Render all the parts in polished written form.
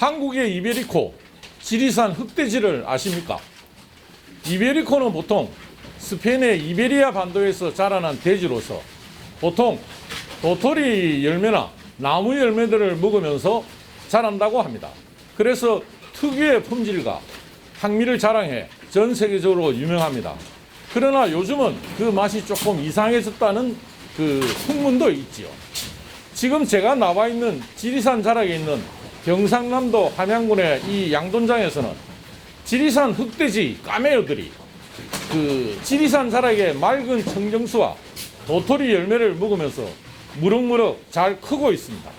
한국의 이베리코, 지리산 흑돼지를 아십니까? 이베리코는 보통 스페인의 이베리아 반도에서 자라난 돼지로서 보통 도토리 열매나 나무 열매들을 먹으면서 자란다고 합니다. 그래서 특유의 품질과 향미를 자랑해 전 세계적으로 유명합니다. 그러나 요즘은 그 맛이 조금 이상해졌다는 그 풍문도 있지요. 지금 제가 나와 있는 지리산 자락에 있는 경상남도 함양군의 이 양돈장에서는 지리산 흑돼지 까메오들이 그 지리산 자락의 맑은 청정수와 도토리 열매를 먹으면서 무럭무럭 잘 크고 있습니다.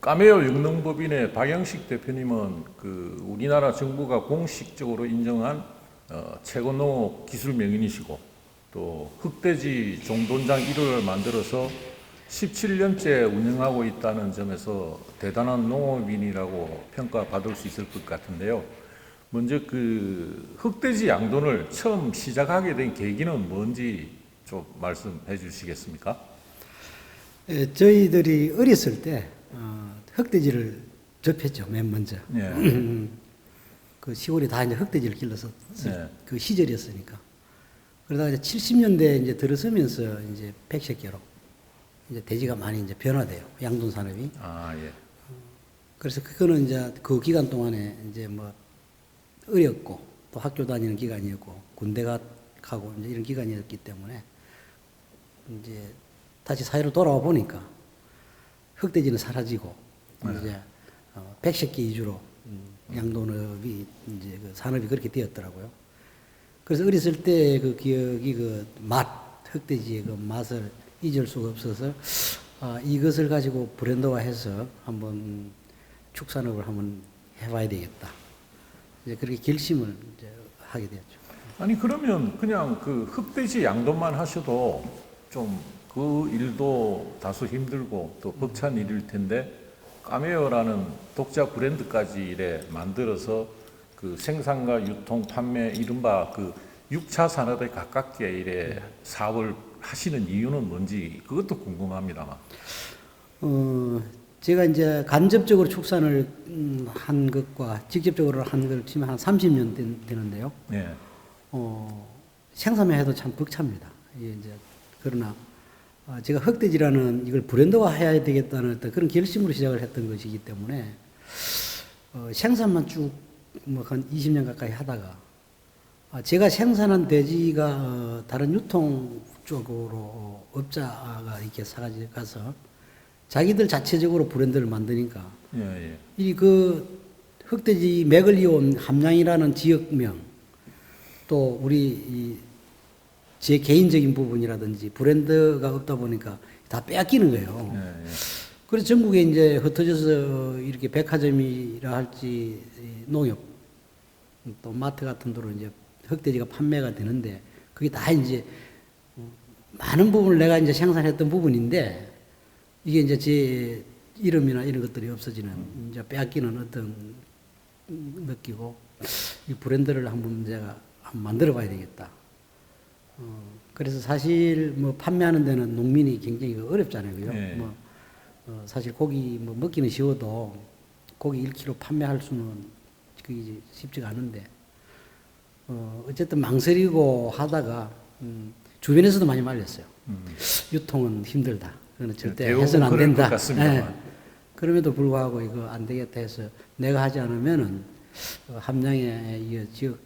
까메오 영농법인의 박영식 대표님은 그 우리나라 정부가 공식적으로 인정한 최고 농업 기술 명인이시고 또 흑돼지 종돈장 1호를 만들어서 17년째 운영하고 있다는 점에서 대단한 농업인이라고 평가받을 수 있을 것 같은데요. 먼저 그 흑돼지 양돈을 처음 시작하게 된 계기는 뭔지 좀 말씀해 주시겠습니까? 저희들이 어렸을 때 흑돼지를 접했죠, 맨 먼저. 예. 그 시골에 다 이제 흑돼지를 길러서 예. 그 시절이었으니까. 그러다가 이제 70년대 이제 들어서면서 이제 백색계로 이제 돼지가 많이 이제 변화돼요, 양돈 산업이. 아, 예. 그래서 그거는 이제 그 기간 동안에 이제 뭐 어렸고 또 학교 다니는 기간이었고 군대 가고 이제 이런 기간이었기 때문에 이제 다시 사회로 돌아와 보니까 흑돼지는 사라지고 이제 백색기 위주로 양돈업이 이제 그 산업이 그렇게 되었더라고요. 그래서 어렸을 때 그 기억이 그 맛, 흑돼지의 그 맛을 잊을 수가 없어서 이것을 가지고 브랜드화해서 한번 축산업을 한번 해봐야 되겠다. 이제 그렇게 결심을 이제 하게 되었죠. 아니 그러면 그냥 그 흑돼지 양돈만 하셔도 좀 그 일도 다소 힘들고 또 벅찬 일일 텐데 까메오라는 독자 브랜드까지 이래 만들어서 그 생산과 유통, 판매 이른바 그 6차 산업에 가깝게 이래 사업을 하시는 이유는 뭔지 그것도 궁금합니다만. 제가 이제 간접적으로 축산을 한 것과 직접적으로 한 걸 치면 한 30년 되는데요. 네. 생산만 해도 참 벅찹니다. 이게 이제 그러나 제가 흑돼지라는 이걸 브랜드화해야 되겠다는 어떤 그런 결심으로 시작을 했던 것이기 때문에 생산만 쭉 뭐 한 20년 가까이 하다가 제가 생산한 돼지가 다른 유통 쪽으로 업자가 이렇게 사가서 자기들 자체적으로 브랜드를 만드니까 예, 예. 이 그 흑돼지 맥을 이어온 함양이라는 지역명 또 우리 제 개인적인 부분이라든지 브랜드가 없다 보니까 다 빼앗기는 거예요. 예, 예. 그래서 전국에 이제 흩어져서 이렇게 백화점이라 할지 농협 또 마트 같은 데로 이제 흑돼지가 판매가 되는데 그게 다 이제 많은 부분을 내가 이제 생산했던 부분인데 이게 이제 제 이름이나 이런 것들이 없어지는 이제 빼앗기는 어떤 느끼고 이 브랜드를 한번 제가 한번 만들어 봐야 되겠다. 그래서 사실 뭐 판매하는 데는 농민이 굉장히 어렵잖아요. 그죠? 네. 뭐 사실 고기 뭐 먹기는 쉬워도 고기 1kg 판매할 수는 그게 쉽지가 않은데 어쨌든 망설이고 하다가 주변에서도 많이 말렸어요. 유통은 힘들다. 그건 절대 해서는 안 된다. 네. 그럼에도 불구하고 이거 안 되겠다 해서 내가 하지 않으면은 함양의 이 지역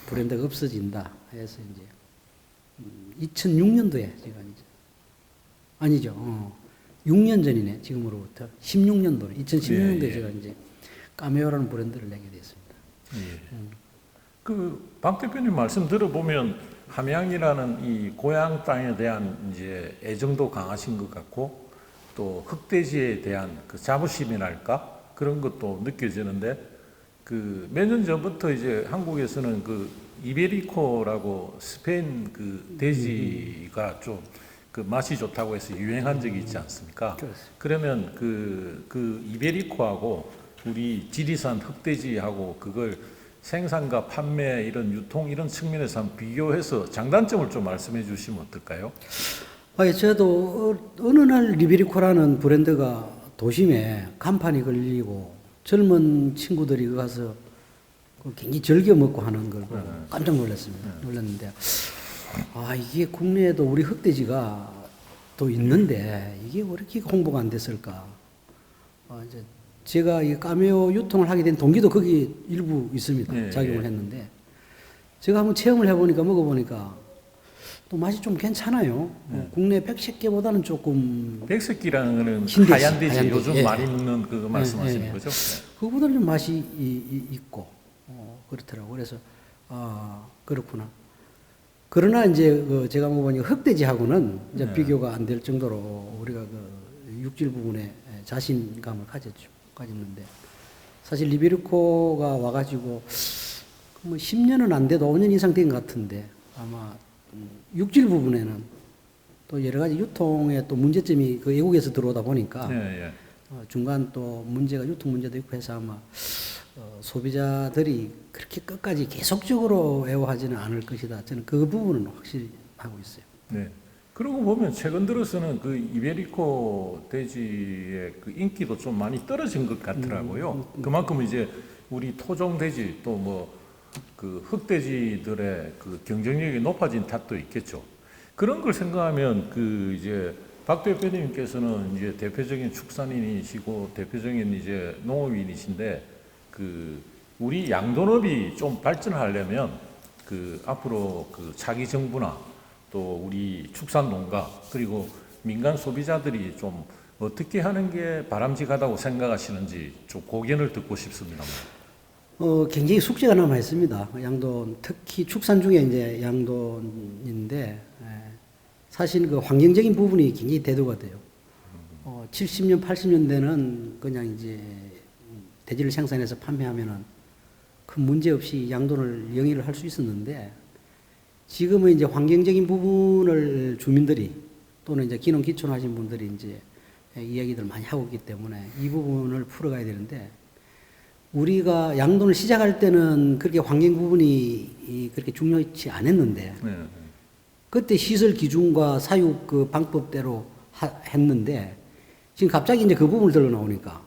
브랜드가 없어진다 해서 이제 2006년도에 제가 이제 아니죠. 6년 전이네 지금으로부터 16년도 2016년도에 예, 예. 제가 이제 까메오라는 브랜드를 내게 됐습니다. 예. 그 박 대표님 말씀 들어보면 함양이라는 이 고향 땅에 대한 이제 애정도 강하신 것 같고 또 흑돼지에 대한 그 자부심이랄까 그런 것도 느껴지는데 그 몇 년 전부터 이제 한국에서는 그 이베리코라고 스페인 그 돼지가 좀 그 맛이 좋다고 해서 유행한 적이 있지 않습니까? 그렇습니다. 그러면 그 이베리코하고 우리 지리산 흑돼지하고 그걸 생산과 판매 이런 유통 이런 측면에서 한번 비교해서 장단점을 좀 말씀해 주시면 어떨까요? 저도 어느 날 리베리코라는 브랜드가 도심에 간판이 걸리고 젊은 친구들이 그 가서 굉장히 즐겨 먹고 하는 걸 보고 깜짝 놀랐습니다. 놀랐는데 이게 국내에도 우리 흑돼지가 또 있는데 이게 왜 이렇게 홍보가 안 됐을까? 이제 제가 이 까메오 유통을 하게 된 동기도 거기 일부 있습니다. 예, 작용을 예. 했는데 제가 한번 체험을 해보니까 먹어보니까 또 맛이 좀 괜찮아요. 국내 백식개보다는 조금 백색기라는 거는 흰돼지, 하얀 돼지 하얀 요즘 돼지. 예. 많이 먹는 그거 말씀하시는 예. 거죠? 그거보다는 좀 맛이 있고 그렇더라고. 그래서 그렇구나. 그러나 이제 제가 먹어보니까 흑돼지하고는 이제 네. 비교가 안 될 정도로 우리가 그 육질 부분에 자신감을 가졌는데 사실 리베리코가 와가지고 뭐 10년은 안 돼도 5년 이상 된 것 같은데 아마 육질 부분에는 또 여러 가지 유통에 또 문제점이 그 외국에서 들어오다 보니까 예, 예. 중간 또 문제가 유통 문제도 있고 해서 아마 소비자들이 그렇게 끝까지 계속적으로 애호하지는 않을 것이다. 저는 그 부분은 확실히 하고 있어요. 네. 그러고 보면 최근 들어서는 그 이베리코 돼지의 그 인기도 좀 많이 떨어진 것 같더라고요. 그만큼 이제 우리 토종 돼지 또 뭐 그 흑돼지들의 그 경쟁력이 높아진 탓도 있겠죠. 그런 걸 생각하면 그 이제 박 대표님께서는 이제 대표적인 축산인이시고 대표적인 이제 농업인이신데 그 우리 양돈업이 좀 발전하려면 그 앞으로 그 차기 정부나 또 우리 축산 농가 그리고 민간 소비자들이 좀 어떻게 하는 게 바람직하다고 생각하시는지 좀 고견을 듣고 싶습니다. 굉장히 숙제가 남아 있습니다. 양돈, 특히 축산 중에 이제 양돈인데, 사실 그 환경적인 부분이 굉장히 대두가 돼요. 70년, 80년대는 그냥 이제 돼지를 생산해서 판매하면은 큰 문제 없이 양돈을 영위를 할 수 있었는데, 지금은 이제 환경적인 부분을 주민들이 또는 이제 기농 기촌하신 분들이 이제 이야기들 많이 하고 있기 때문에 이 부분을 풀어가야 되는데, 우리가 양돈을 시작할 때는 그렇게 환경 부분이 그렇게 중요치 않았는데, 네. 그때 시설 기준과 사육 그 방법대로 했는데, 지금 갑자기 이제 그 부분을 들어 나오니까,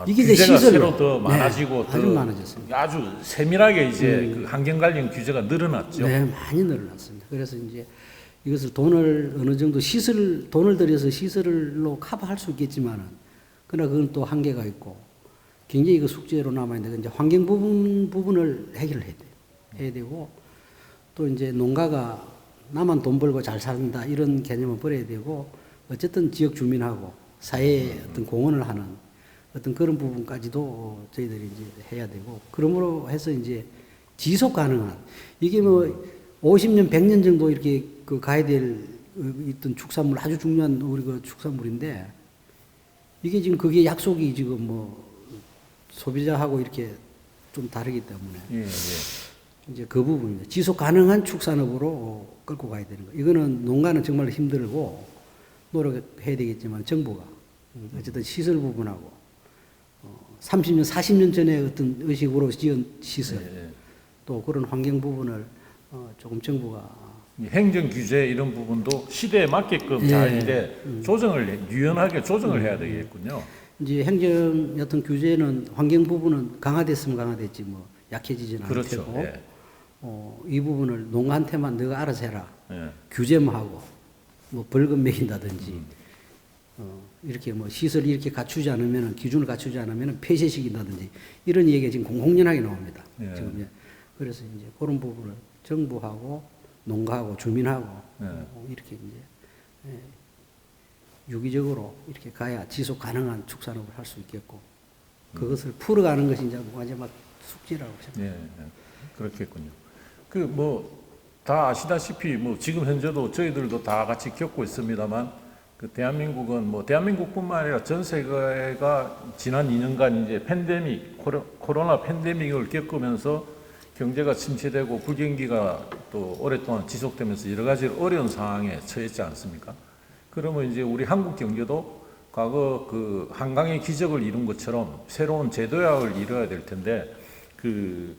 이게 이제 규제가 시설로 새로 더 많아지고 네, 아주 많아졌습니다. 아주 세밀하게 이제 그 환경 관련 규제가 늘어났죠. 네, 많이 늘어났습니다. 그래서 이제 이것을 돈을 어느 정도 돈을 들여서 시설로 커버할 수 있겠지만은, 그러나 그건 또 한계가 있고, 굉장히 그 숙제로 남아있는데, 이제 환경 부분을 해결을 해야 돼요. 해야 되고, 또 이제 농가가 나만 돈 벌고 잘 산다, 이런 개념은 버려야 되고, 어쨌든 지역 주민하고 사회에 어떤 공헌을 하는 어떤 그런 부분까지도 저희들이 이제 해야 되고, 그러므로 해서 이제 지속 가능한, 이게 뭐 50년, 100년 정도 이렇게 그 가야 될 있던 축산물, 아주 중요한 우리 그 축산물인데, 이게 지금 그게 약속이 지금 뭐 소비자하고 이렇게 좀 다르기 때문에 예, 예. 이제 그 부분입니다. 지속 가능한 축산업으로 끌고 가야 되는 거. 이거는 농가는 정말 힘들고 노력해야 되겠지만 정부가 어쨌든 시설 부분하고 30년, 40년 전에 어떤 의식으로 지은 시설 예, 예. 또 그런 환경 부분을 조금 정부가 이 행정 규제 이런 부분도 시대에 맞게끔 예. 잘 이제 유연하게 조정을 해야 되겠군요. 이제 행정 어떤 규제는 환경 부분은 강화됐으면 강화됐지 뭐 약해지지는 않을 그렇죠. 테고 예. 이 부분을 농가한테만 너가 알아서 해라. 예. 규제만 하고 뭐 벌금 매긴다든지 이렇게 뭐 시설 이렇게 갖추지 않으면 기준을 갖추지 않으면 폐쇄시킨다든지 이런 얘기가 지금 공공연하게 나옵니다. 예. 지금 그래서 이제 그런 부분을 정부하고 농가하고 주민하고 예. 이렇게 이제 유기적으로 이렇게 가야 지속 가능한 축산업을 할 수 있겠고 그것을 풀어가는 것이 이제 마지막 숙제라고 생각합니다. 예. 그렇겠군요. 그 뭐 다 아시다시피 뭐 지금 현재도 저희들도 다 같이 겪고 있습니다만 그 대한민국은 뭐 대한민국뿐만 아니라 전 세계가 지난 2년간 이제 코로나 팬데믹을 겪으면서 경제가 침체되고 불경기가 또 오랫동안 지속되면서 여러 가지 어려운 상황에 처했지 않습니까? 그러면 이제 우리 한국 경제도 과거 그 한강의 기적을 이룬 것처럼 새로운 제도약을 이뤄야 될 텐데, 그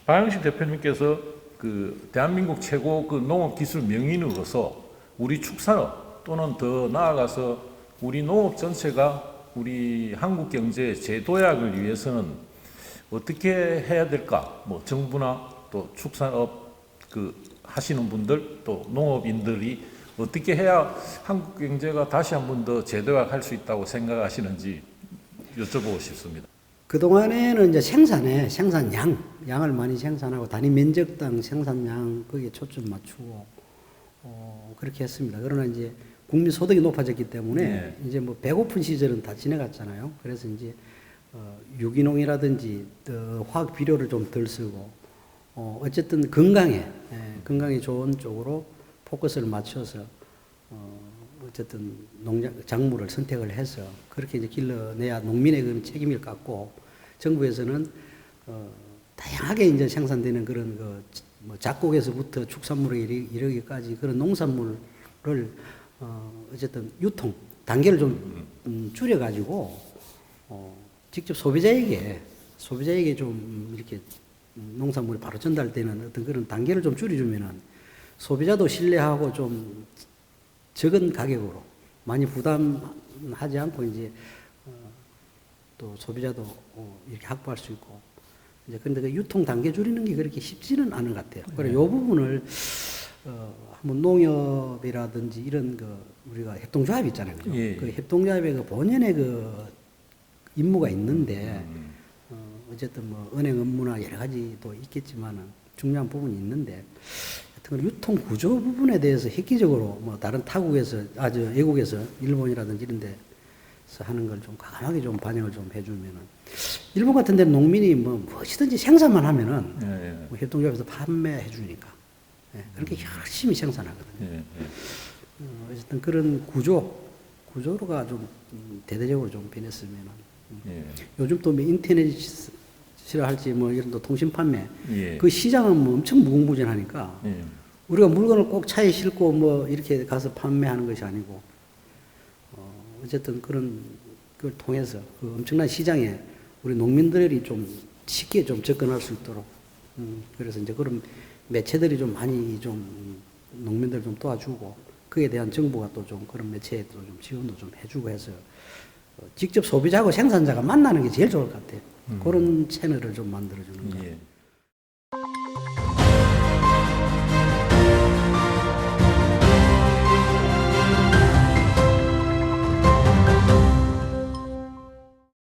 박영식 대표님께서 그 대한민국 최고 그 농업기술 명인으로서 우리 축산업 또는 더 나아가서 우리 농업 전체가 우리 한국 경제의 제도약을 위해서는 어떻게 해야 될까? 뭐 정부나 또 축산업 그 하시는 분들 또 농업인들이 어떻게 해야 한국 경제가 다시 한 번 더 제도약할 수 있다고 생각하시는지 여쭤보고 싶습니다. 그동안에는 이제 생산량을 많이 생산하고 단위 면적당 생산량 거기에 초점 맞추고 그렇게 했습니다. 그러나 이제 국민 소득이 높아졌기 때문에 네. 이제 뭐 배고픈 시절은 다 지나갔잖아요. 그래서 이제 유기농이라든지 화학 비료를 좀 덜 쓰고 어쨌든 건강에 좋은 쪽으로 포커스를 맞춰서 어쨌든 작물을 선택을 해서 그렇게 이제 길러내야 농민의 그런 책임을 갖고 정부에서는 다양하게 이제 생산되는 그런 뭐 작곡에서부터 축산물에 이르기까지 그런 농산물을 어쨌든 유통 단계를 좀 줄여가지고 직접 소비자에게 좀 이렇게 농산물이 바로 전달되는 어떤 그런 단계를 좀 줄여주면은 소비자도 신뢰하고 좀 적은 가격으로 많이 부담하지 않고 이제 또 소비자도 이렇게 확보할 수 있고 이제 그런데 그 유통 단계 줄이는 게 그렇게 쉽지는 않은 것 같아요. 그래서 이 부분을 한번 농협이라든지 이런 우리가 협동조합 있잖아요, 그죠? 예. 그 협동조합의 그 본연의 임무가 있는데 어쨌든 뭐 은행 업무나 여러 가지도 있겠지만은 중요한 부분이 있는데. 하여튼 유통 구조 부분에 대해서 획기적으로 뭐 다른 타국에서 외국에서 일본이라든지 이런 데서 하는 걸 좀 과감하게 좀 반영을 좀 해주면은 일본 같은 데는 농민이 뭐 무엇이든지 생산만 하면은 뭐 협동조합에서 판매해 주니까 그렇게 열심히 생산하거든요. 어쨌든 그런 구조가 좀 대대적으로 좀 변했으면은 요즘 또 뭐 인터넷이라 할지 뭐 이런 또 통신 판매 그 시장은 뭐 엄청 무궁무진하니까 우리가 물건을 꼭 차에 싣고 뭐 이렇게 가서 판매하는 것이 아니고 어쨌든 그런 걸 통해서 그 엄청난 시장에 우리 농민들이 좀 쉽게 좀 접근할 수 있도록 그래서 이제 그런 매체들이 좀 많이 좀 농민들 좀 도와주고 그에 대한 정부가 또 좀 그런 매체에도 좀 지원도 좀 해주고 해서 직접 소비자하고 생산자가 만나는 게 제일 좋을 것 같아요. 그런 채널을 좀 만들어주는 거.